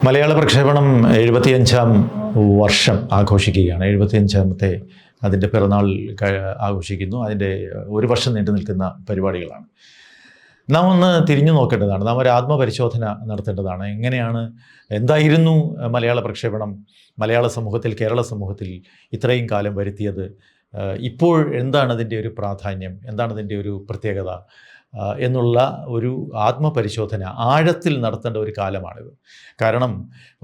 മലയാള പ്രക്ഷേപണം 75-ാം വർഷം ആഘോഷിക്കുകയാണ്. 75-ാമത്തെ അതിൻ്റെ പിറന്നാൾ ആഘോഷിക്കുന്നു. അതിൻ്റെ ഒരു വർഷം നീണ്ടു നിൽക്കുന്ന പരിപാടികളാണ്. നാം ഒന്ന് തിരിഞ്ഞു നോക്കേണ്ടതാണ്. നാം ഒരു ആത്മപരിശോധന നടത്തേണ്ടതാണ്. എന്തായിരുന്നു മലയാള പ്രക്ഷേപണം മലയാള സമൂഹത്തിൽ, കേരള സമൂഹത്തിൽ ഇത്രയും കാലം വരുത്തിയത്? ഇപ്പോൾ എന്താണ് അതിൻ്റെ ഒരു പ്രാധാന്യം, എന്താണ് അതിൻ്റെ ഒരു പ്രത്യേകത എന്നുള്ള ഒരു ആത്മപരിശോധന ആഴത്തിൽ നടത്തേണ്ട ഒരു കാലമാണിത്. കാരണം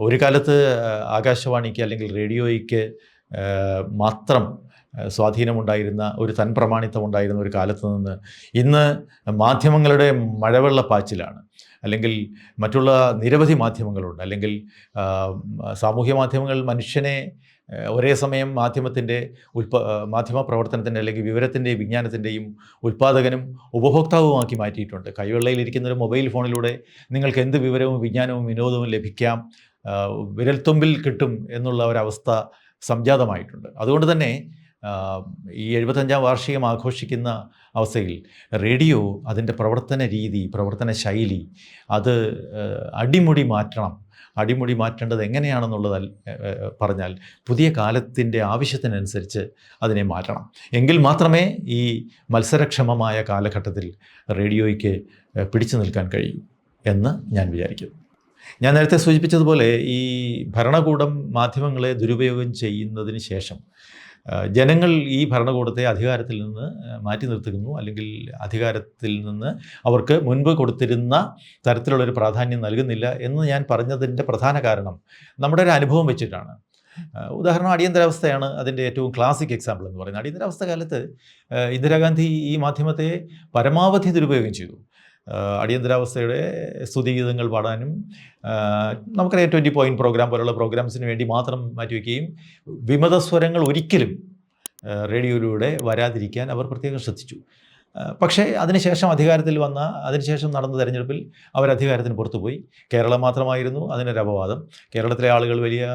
ഒരു കാലത്ത് ആകാശവാണിക്ക് അല്ലെങ്കിൽ റേഡിയോയ്ക്ക് മാത്രം സ്വാധീനമുണ്ടായിരുന്ന, ഒരു തൻപ്രമാണിത്വം ഉണ്ടായിരുന്ന ഒരു കാലത്ത് നിന്ന് ഇന്ന് മാധ്യമങ്ങളുടെ മഴവെള്ളപ്പാച്ചിലാണ്. അല്ലെങ്കിൽ മറ്റുള്ള നിരവധി മാധ്യമങ്ങളുണ്ട്. അല്ലെങ്കിൽ സാമൂഹ്യ മാധ്യമങ്ങൾ മനുഷ്യനെ ഒരേ സമയം മാധ്യമ പ്രവർത്തനത്തിൻ്റെ അല്ലെങ്കിൽ വിവരത്തിൻ്റെയും വിജ്ഞാനത്തിൻ്റെയും ഉൽപ്പാദകനും ഉപഭോക്താവുമാക്കി മാറ്റിയിട്ടുണ്ട്. കൈവെള്ളയിലിരിക്കുന്ന ഒരു മൊബൈൽ ഫോണിലൂടെ നിങ്ങൾക്ക് എന്ത് വിവരവും വിജ്ഞാനവും വിനോദവും ലഭിക്കാം, വിരൽത്തുമ്പിൽ കിട്ടും എന്നുള്ള ഒരവസ്ഥ സംജാതമായിട്ടുണ്ട്. അതുകൊണ്ട് തന്നെ ഈ 75-ാം വാർഷികം ആഘോഷിക്കുന്ന അവസ്ഥയിൽ റേഡിയോ അതിൻ്റെ പ്രവർത്തന രീതി, പ്രവർത്തന ശൈലി അത് അടിമുടി മാറ്റേണ്ടത് എങ്ങനെയാണെന്നുള്ളത് പറഞ്ഞാൽ പുതിയ കാലത്തിൻ്റെ ആവശ്യത്തിനനുസരിച്ച് അതിനെ മാറ്റണം. എങ്കിൽ മാത്രമേ ഈ മത്സരക്ഷമമായ കാലഘട്ടത്തിൽ റേഡിയോയ്ക്ക് പിടിച്ചു നിൽക്കാൻ കഴിയൂ എന്ന് ഞാൻ വിചാരിക്കുന്നു. ഞാൻ നേരത്തെ സൂചിപ്പിച്ചതുപോലെ ഈ ഭരണകൂടം മാധ്യമങ്ങളെ ദുരുപയോഗം ചെയ്യുന്നതിന് ശേഷം ജനങ്ങൾ ഈ ഭരണകൂടത്തെ അധികാരത്തിൽ നിന്ന് മാറ്റി നിർത്തുന്നു. അല്ലെങ്കിൽ അധികാരത്തിൽ നിന്ന് അവർക്ക് മുൻപ് കൊടുത്തിരുന്ന തരത്തിലുള്ളൊരു പ്രാധാന്യം നൽകുന്നില്ല എന്ന് ഞാൻ പറഞ്ഞതിൻ്റെ പ്രധാന കാരണം നമ്മുടെ ഒരു അനുഭവം വെച്ചിട്ടാണ്. ഉദാഹരണം അടിയന്തരാവസ്ഥയാണ് അതിൻ്റെ ഏറ്റവും ക്ലാസിക് എക്സാമ്പിൾ എന്ന് പറയുന്നത്. അടിയന്തരാവസ്ഥ കാലത്ത് ഇന്ദിരാഗാന്ധി ഈ മാധ്യമത്തെ പരമാവധി ദുരുപയോഗം ചെയ്തു. അടിയന്തരാവസ്ഥയുടെ സ്തുതിഗീതങ്ങൾ പാടാനും നമുക്കറിയാം 20 പോയിൻറ്റ് പ്രോഗ്രാം പോലുള്ള പ്രോഗ്രാംസിന് വേണ്ടി മാത്രം മാറ്റിവെക്കുകയും വിമതസ്വരങ്ങൾ ഒരിക്കലും റേഡിയോയിലൂടെ വരാതിരിക്കാൻ അവർ പ്രത്യേകം ശ്രദ്ധിച്ചു. പക്ഷേ അതിനുശേഷം അതിനുശേഷം നടന്ന തെരഞ്ഞെടുപ്പിൽ അവർ അധികാരത്തിന് പുറത്തുപോയി. കേരളം മാത്രമായിരുന്നു അതിനൊരു അപവാദം. കേരളത്തിലെ ആളുകൾ വലിയ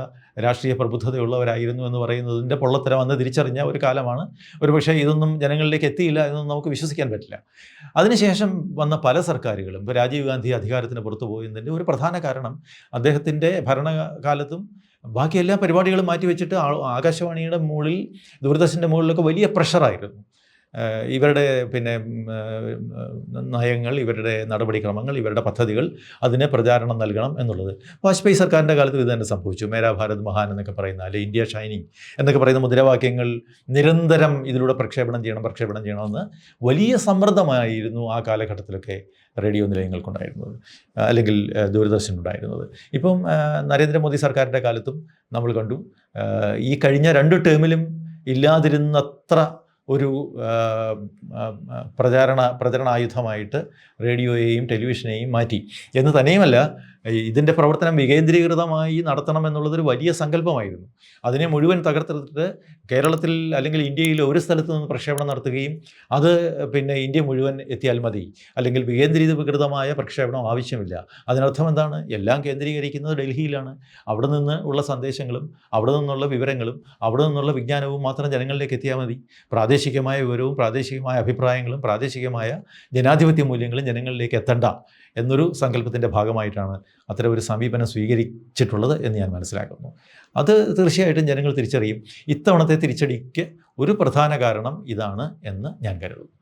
രാഷ്ട്രീയ പ്രബുദ്ധതയുള്ളവരായിരുന്നു എന്ന് പറയുന്നതിൻ്റെ പൊള്ളത്തരം അന്ന് തിരിച്ചറിഞ്ഞ ഒരു കാലമാണ്. ഒരുപക്ഷെ ഇതൊന്നും ജനങ്ങളിലേക്ക് എത്തിയില്ല എന്നൊന്നും നമുക്ക് വിശ്വസിക്കാൻ പറ്റില്ല. അതിനുശേഷം വന്ന പല സർക്കാരുകളും, ഇപ്പോൾ രാജീവ് ഗാന്ധി അധികാരത്തിന് പുറത്തു പോയതിൻ്റെ ഒരു പ്രധാന കാരണം അദ്ദേഹത്തിൻ്റെ ഭരണകാലത്തും ബാക്കി എല്ലാ പരിപാടികളും മാറ്റിവെച്ചിട്ട് ആകാശവാണിയുടെ മുകളിൽ, ദൂരദർശൻ്റെ മുകളിലൊക്കെ വലിയ പ്രഷറായിരുന്നു. ഇവരുടെ നയങ്ങൾ, ഇവരുടെ നടപടിക്രമങ്ങൾ, ഇവരുടെ പദ്ധതികൾ, അതിന് പ്രചാരണം നൽകണം എന്നുള്ളത്. വാജ്പേയി സർക്കാരിൻ്റെ കാലത്ത് ഇത് തന്നെ സംഭവിച്ചു. മേരാ ഭാരത് മഹാൻ എന്നൊക്കെ പറയുന്ന, അല്ലെങ്കിൽ ഇന്ത്യ ഷൈനിങ് എന്നൊക്കെ പറയുന്ന മുദ്രാവാക്യങ്ങൾ നിരന്തരം ഇതിലൂടെ പ്രക്ഷേപണം ചെയ്യണമെന്ന് വലിയ സമ്മർദ്ദമായിരുന്നു ആ കാലഘട്ടത്തിലൊക്കെ റേഡിയോ നിലയങ്ങൾക്കുണ്ടായിരുന്നത്, അല്ലെങ്കിൽ ദൂരദർശനുണ്ടായിരുന്നത്. ഇപ്പം നരേന്ദ്രമോദി സർക്കാരിൻ്റെ കാലത്തും നമ്മൾ കണ്ടു, ഈ കഴിഞ്ഞ 2 ടേമിലും ഇല്ലാതിരുന്നത്ര ഒരു പ്രചരണായുധമായിട്ട് റേഡിയോയെയും ടെലിവിഷനെയും മാറ്റി എന്ന് തന്നെയുമല്ല, ഇതിൻ്റെ പ്രവർത്തനം വികേന്ദ്രീകൃതമായി നടത്തണമെന്നുള്ളതൊരു വലിയ സങ്കല്പമായിരുന്നു. അതിനെ മുഴുവൻ തകർത്തെടുത്തിട്ട് കേരളത്തിൽ അല്ലെങ്കിൽ ഇന്ത്യയിൽ ഒരു സ്ഥലത്ത് നിന്ന് പ്രക്ഷേപണം നടത്തുകയും അത് ഇന്ത്യ മുഴുവൻ എത്തിയാൽ മതി, അല്ലെങ്കിൽ വികേന്ദ്രീകൃതമായ പ്രക്ഷേപണം ആവശ്യമില്ല. അതിനർത്ഥം എന്താണ്? എല്ലാം കേന്ദ്രീകരിക്കുന്നത് ഡൽഹിയിലാണ്. അവിടെ നിന്ന് ഉള്ള സന്ദേശങ്ങളും അവിടെ നിന്നുള്ള വിവരങ്ങളും അവിടെ നിന്നുള്ള വിജ്ഞാനവും മാത്രം ജനങ്ങളിലേക്ക് എത്തിയാൽ മതി. പ്രാദേശികമായ വിവരവും പ്രാദേശികമായ അഭിപ്രായങ്ങളും പ്രാദേശികമായ ജനാധിപത്യ മൂല്യങ്ങളും ജനങ്ങളിലേക്ക് എത്തണ്ട എന്നൊരു സങ്കല്പത്തിൻ്റെ ഭാഗമായിട്ടാണ് അത്തരം ഒരു സമീപനം സ്വീകരിച്ചിട്ടുള്ളത് എന്ന് ഞാൻ മനസ്സിലാക്കുന്നു. അത് തീർച്ചയായിട്ടും ജനങ്ങൾ തിരിച്ചറിയും. ഇത്തവണത്തെ തിരിച്ചടിക്ക് ഒരു പ്രധാന കാരണം ഇതാണ് എന്ന് ഞാൻ കരുതുന്നു.